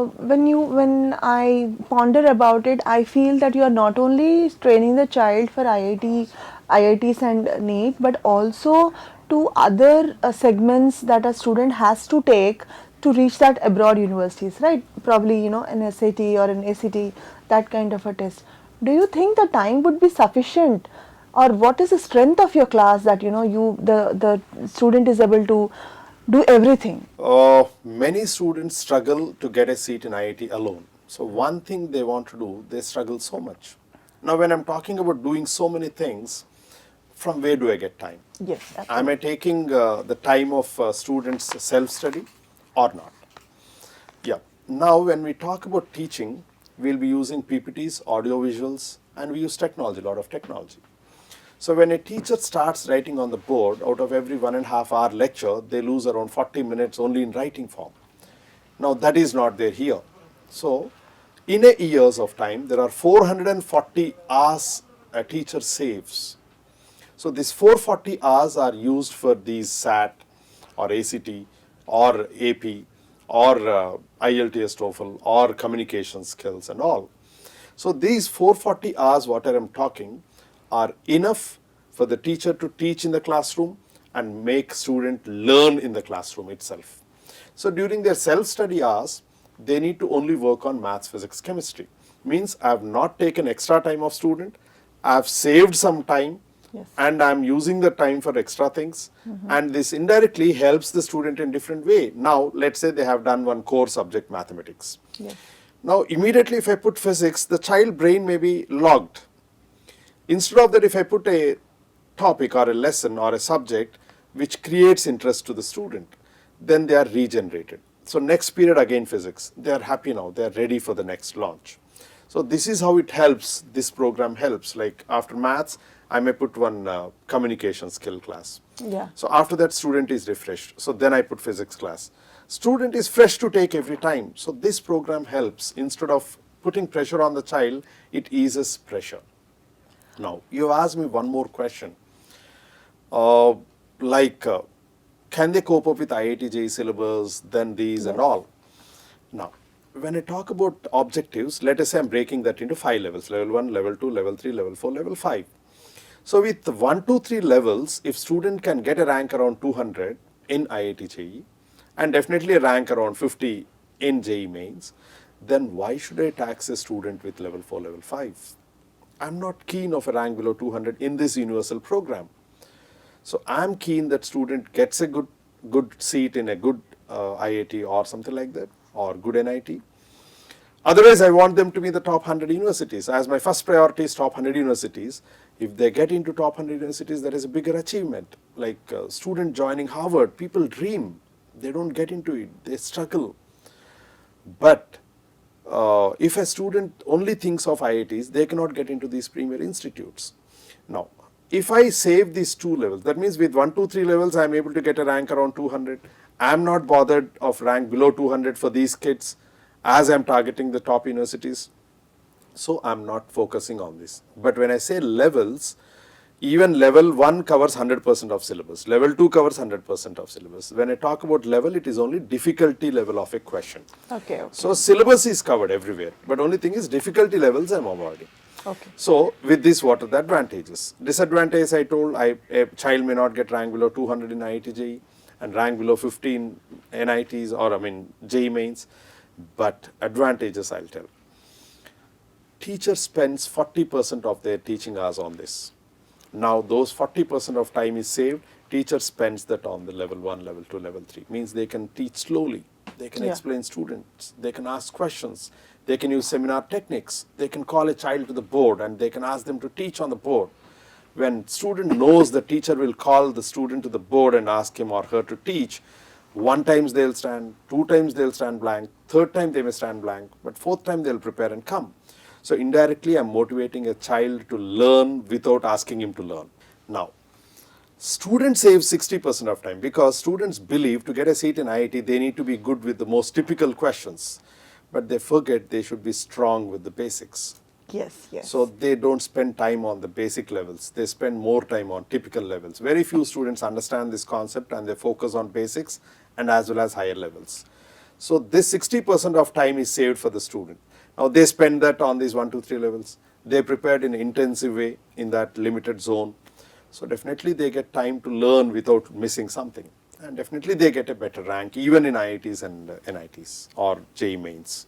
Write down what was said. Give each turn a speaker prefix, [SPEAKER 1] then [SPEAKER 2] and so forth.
[SPEAKER 1] when I ponder about it, I feel that you are not only training the child for IITs and NEET, but also to other segments that a student has to take to reach that abroad universities, right? Probably, an SAT or an ACT, that kind of a test. Do you think the time would be sufficient, or what is the strength of your class that the student is able to do everything?
[SPEAKER 2] Many students struggle to get a seat in IIT alone. So one thing they want to do, they struggle so much. Now when I'm talking about doing so many things, from where do I get time?
[SPEAKER 1] Yes,
[SPEAKER 2] Am I
[SPEAKER 1] absolutely.
[SPEAKER 2] taking the time of students' self-study or not? Yeah. Now when we talk about teaching, we'll be using PPTs, audio visuals, and we use technology, a lot of technology. So when a teacher starts writing on the board, out of every 1.5 hour lecture, they lose around 40 minutes only in writing form. Now that is not there here. So in a years of time, there are 440 hours a teacher saves. So these 440 hours are used for these SAT or ACT or AP or IELTS TOEFL or communication skills and all. So these 440 hours what I am talking are enough for the teacher to teach in the classroom and make student learn in the classroom itself. So during their self-study hours, they need to only work on maths, physics, chemistry. Means I have not taken extra time of student, I have saved some time,
[SPEAKER 1] Yes.
[SPEAKER 2] and I'm using the time for extra things, and this indirectly helps the student in different way. Now let's say they have done one core subject, mathematics.
[SPEAKER 1] Yes.
[SPEAKER 2] Now immediately if I put physics, the child brain may be logged. Instead of that, if I put a topic or a lesson or a subject which creates interest to the student, then they are regenerated. So next period again physics, they are happy now, they are ready for the next launch. So this is how it helps, this program helps. Like after maths, I may put one communication skill class.
[SPEAKER 1] Yeah.
[SPEAKER 2] So after that student is refreshed. So then I put physics class. Student is fresh to take every time. So this program helps. Instead of putting pressure on the child, it eases pressure. Now, you asked me one more question. Uh, like, can they cope up with IIT JEE syllabus, then these and
[SPEAKER 1] Yes.
[SPEAKER 2] all? Now, when I talk about objectives, let us say I'm breaking that into 5 levels, level 1, level 2, level 3, level 4, level 5. So with 1, 2, 3 levels, if student can get a rank around 200 in IIT JEE and definitely a rank around 50 in JEE Mains, then why should I tax a student with level 4, level 5? I'm not keen of a rank below 200 in this universal program. So I'm keen that student gets a good seat in a good IIT or something like that, or good NIT. Otherwise, I want them to be the top 100 universities. As my first priority is top 100 universities. If they get into top 100 universities, that is a bigger achievement. Like student joining Harvard, people dream. They don't get into it. They struggle. But if a student only thinks of IITs, they cannot get into these premier institutes. Now, if I save these 2 levels, that means with 1, 2, 3 levels, I am able to get a rank around 200. I am not bothered of rank below 200 for these kids as I am targeting the top universities. So I am not focusing on this. But when I say levels, even level 1 covers 100% of syllabus. Level 2 covers 100% of syllabus. When I talk about level, it is only difficulty level of a question.
[SPEAKER 1] Okay.
[SPEAKER 2] So syllabus is covered everywhere. But only thing is difficulty levels I am avoiding.
[SPEAKER 1] Okay.
[SPEAKER 2] So with this, what are the advantages? Disadvantage, I told, a child may not get rank below 200 in IIT JEE and rank below 15 NITs or JEE Mains. But advantages, I'll tell. Teacher spends 40% of their teaching hours on this. Now those 40% of time is saved. Teacher spends that on the level 1, level 2, level 3. Means they can teach slowly. They can explain students. They can ask questions. They can use seminar techniques. They can call a child to the board and they can ask them to teach on the board. When student knows the teacher will call the student to the board and ask him or her to teach, 1 time they'll stand, 2 times they'll stand blank, 3rd time they may stand blank, but 4th time they'll prepare and come. So indirectly I'm motivating a child to learn without asking him to learn. Now, students save 60% of time because students believe to get a seat in IIT they need to be good with the most typical questions. But they forget they should be strong with the basics.
[SPEAKER 1] Yes, yes.
[SPEAKER 2] So they don't spend time on the basic levels. They spend more time on typical levels. Very few students understand this concept and they focus on basics and as well as higher levels. So this 60% of time is saved for the student. Now they spend that on these 1, 2, 3 levels. They prepared in an intensive way in that limited zone. So definitely they get time to learn without missing something. And definitely they get a better rank even in IITs and NITs or JEE Mains.